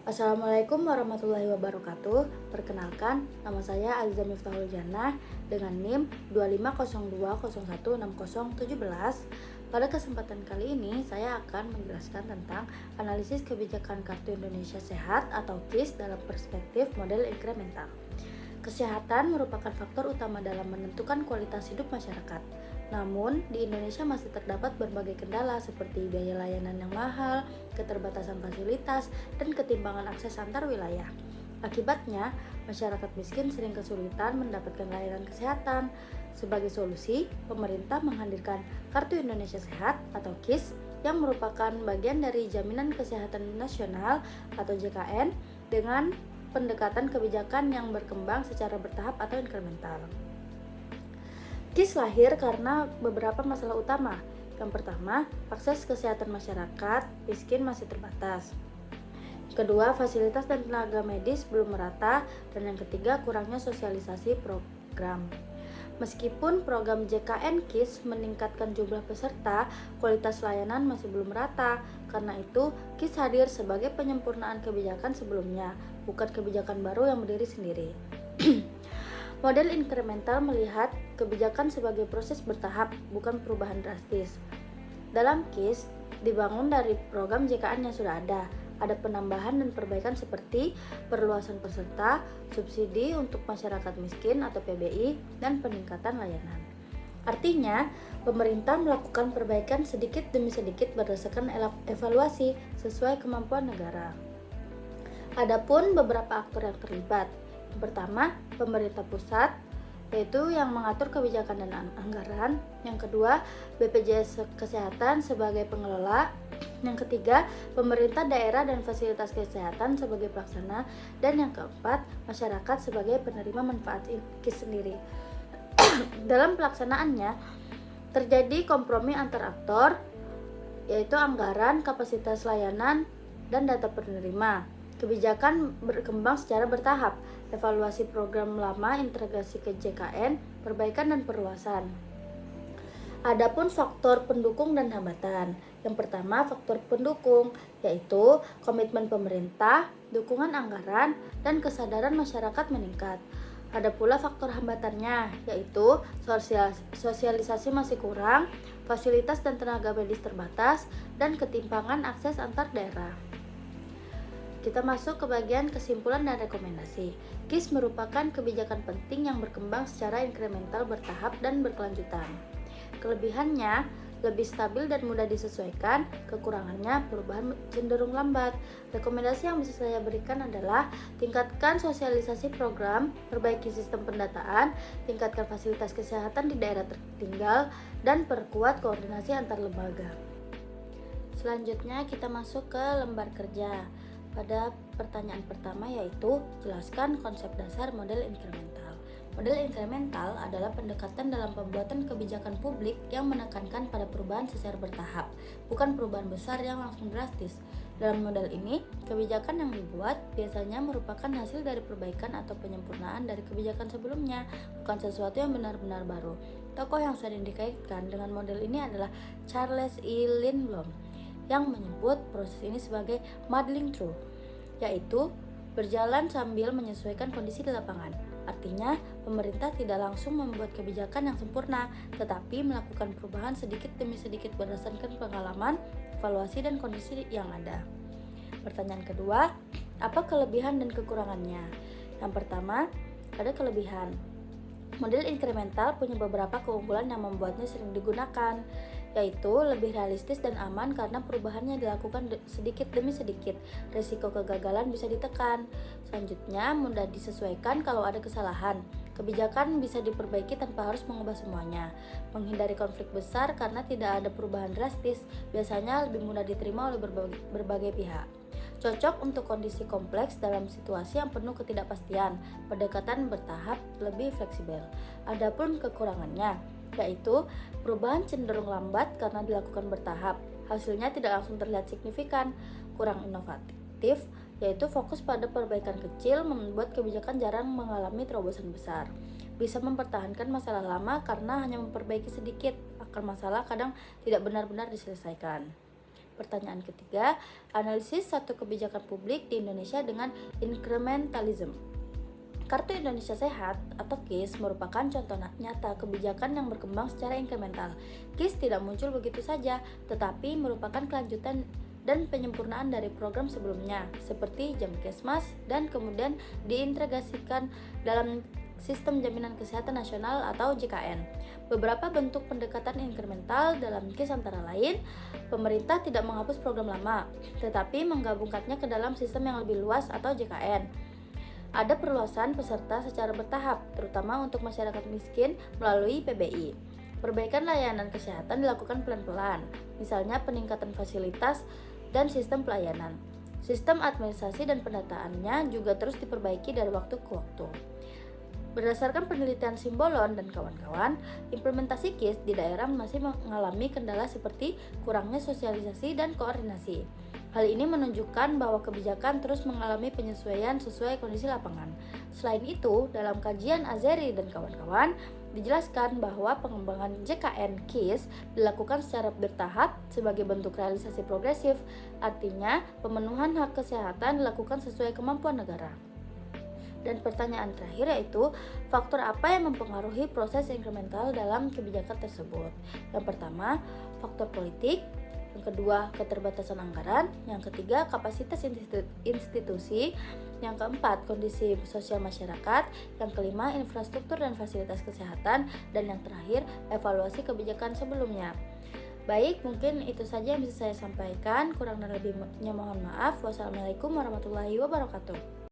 Assalamualaikum warahmatullahi wabarakatuh. Perkenalkan, nama saya Aziza Miftahul Jannah dengan NIM 2502016017. Pada kesempatan kali ini, saya akan menjelaskan tentang analisis kebijakan Kartu Indonesia Sehat atau KIS dalam perspektif model inkremental. Kesehatan merupakan faktor utama dalam menentukan kualitas hidup masyarakat. Namun, di Indonesia masih terdapat berbagai kendala seperti biaya layanan yang mahal, keterbatasan fasilitas, dan ketimpangan akses antar wilayah. Akibatnya, masyarakat miskin sering kesulitan mendapatkan layanan kesehatan. Sebagai solusi, pemerintah menghadirkan Kartu Indonesia Sehat atau KIS yang merupakan bagian dari Jaminan Kesehatan Nasional atau JKN dengan pendekatan kebijakan yang berkembang secara bertahap atau inkremental. KIS lahir karena beberapa masalah utama. Yang pertama, akses kesehatan masyarakat miskin masih terbatas. Kedua, fasilitas dan tenaga medis belum merata. Dan yang ketiga, kurangnya sosialisasi program. Meskipun program JKN KIS meningkatkan jumlah peserta, kualitas layanan masih belum merata. Karena itu, KIS hadir sebagai penyempurnaan kebijakan sebelumnya, bukan kebijakan baru yang berdiri sendiri. Model inkremental melihat kebijakan sebagai proses bertahap, bukan perubahan drastis. Dalam KIS, dibangun dari program JKN yang sudah ada. Ada penambahan dan perbaikan seperti perluasan peserta, subsidi untuk masyarakat miskin atau PBI, dan peningkatan layanan. Artinya, pemerintah melakukan perbaikan sedikit demi sedikit berdasarkan evaluasi sesuai kemampuan negara. Adapun beberapa aktor yang terlibat. Yang pertama, pemerintah pusat, yaitu yang mengatur kebijakan dan anggaran. Yang kedua, BPJS Kesehatan sebagai pengelola. Yang ketiga, pemerintah daerah dan fasilitas kesehatan sebagai pelaksana. Dan yang keempat, masyarakat sebagai penerima manfaat KIS sendiri. Dalam pelaksanaannya, terjadi kompromi antar aktor, yaitu anggaran, kapasitas layanan, dan data penerima. Kebijakan berkembang secara bertahap, evaluasi program lama, integrasi ke JKN, perbaikan dan perluasan. Adapun faktor pendukung dan hambatan. Yang pertama, faktor pendukung, yaitu komitmen pemerintah, dukungan anggaran, dan kesadaran masyarakat meningkat. Ada pula faktor hambatannya, yaitu sosialisasi masih kurang, fasilitas dan tenaga medis terbatas, dan ketimpangan akses antar daerah. Kita masuk ke bagian kesimpulan dan rekomendasi. KIS merupakan kebijakan penting yang berkembang secara inkremental, bertahap, dan berkelanjutan. Kelebihannya, lebih stabil dan mudah disesuaikan. Kekurangannya, perubahan cenderung lambat. Rekomendasi yang bisa saya berikan adalah tingkatkan sosialisasi program, perbaiki sistem pendataan, tingkatkan fasilitas kesehatan di daerah tertinggal, dan perkuat koordinasi antar lembaga. Selanjutnya kita masuk ke lembar kerja. Pada pertanyaan pertama yaitu jelaskan konsep dasar model inkremental. Model inkremental adalah pendekatan dalam pembuatan kebijakan publik yang menekankan pada perubahan secara bertahap, bukan perubahan besar yang langsung drastis. Dalam model ini, kebijakan yang dibuat biasanya merupakan hasil dari perbaikan atau penyempurnaan dari kebijakan sebelumnya, bukan sesuatu yang benar-benar baru. Tokoh yang sering dikaitkan dengan model ini adalah Charles E. Lindblom, yang menyebut proses ini sebagai muddling through, yaitu berjalan sambil menyesuaikan kondisi di lapangan. Artinya, pemerintah tidak langsung membuat kebijakan yang sempurna, tetapi melakukan perubahan sedikit demi sedikit berdasarkan pengalaman, evaluasi, dan kondisi yang ada. Pertanyaan kedua, apa kelebihan dan kekurangannya? Yang pertama, ada kelebihan. Model inkremental punya beberapa keunggulan yang membuatnya sering digunakan, yaitu lebih realistis dan aman karena perubahannya dilakukan sedikit demi sedikit. Risiko kegagalan bisa ditekan. Selanjutnya, mudah disesuaikan kalau ada kesalahan. Kebijakan bisa diperbaiki tanpa harus mengubah semuanya. Menghindari konflik besar karena tidak ada perubahan drastis, biasanya lebih mudah diterima oleh berbagai pihak. Cocok untuk kondisi kompleks dalam situasi yang penuh ketidakpastian. Pendekatan bertahap, lebih fleksibel. Adapun kekurangannya, yaitu perubahan cenderung lambat karena dilakukan bertahap. Hasilnya tidak langsung terlihat signifikan. Kurang inovatif, yaitu fokus pada perbaikan kecil, membuat kebijakan jarang mengalami terobosan besar. Bisa mempertahankan masalah lama karena hanya memperbaiki sedikit. Akar masalah kadang tidak benar-benar diselesaikan. Pertanyaan ketiga, analisis satu kebijakan publik di Indonesia dengan incrementalism. Kartu Indonesia Sehat atau KIS merupakan contoh nyata kebijakan yang berkembang secara inkremental. KIS tidak muncul begitu saja, tetapi merupakan kelanjutan dan penyempurnaan dari program sebelumnya, seperti Jamkesmas, dan kemudian diintegrasikan dalam Sistem Jaminan Kesehatan Nasional atau JKN. Beberapa bentuk pendekatan inkremental dalam KIS antara lain, pemerintah tidak menghapus program lama, tetapi menggabungkannya ke dalam sistem yang lebih luas atau JKN. Ada perluasan peserta secara bertahap, terutama untuk masyarakat miskin melalui PBI. Perbaikan layanan kesehatan dilakukan pelan-pelan, misalnya peningkatan fasilitas dan sistem pelayanan. Sistem administrasi dan pendataannya juga terus diperbaiki dari waktu ke waktu. Berdasarkan penelitian Simbolon dan kawan-kawan, implementasi KIS di daerah masih mengalami kendala seperti kurangnya sosialisasi dan koordinasi. Hal ini menunjukkan bahwa kebijakan terus mengalami penyesuaian sesuai kondisi lapangan. Selain itu, dalam kajian Azeri dan kawan-kawan, dijelaskan bahwa pengembangan JKN KIS dilakukan secara bertahap sebagai bentuk realisasi progresif, artinya pemenuhan hak kesehatan dilakukan sesuai kemampuan negara. Dan pertanyaan terakhir yaitu, faktor apa yang mempengaruhi proses inkremental dalam kebijakan tersebut? Yang pertama, faktor politik. Yang kedua, keterbatasan anggaran. Yang ketiga, kapasitas institusi. Yang keempat, kondisi sosial masyarakat. Yang kelima, infrastruktur dan fasilitas kesehatan. Dan yang terakhir, evaluasi kebijakan sebelumnya. Baik, mungkin itu saja yang bisa saya sampaikan. Kurang dan lebihnya mohon maaf. Wassalamualaikum warahmatullahi wabarakatuh.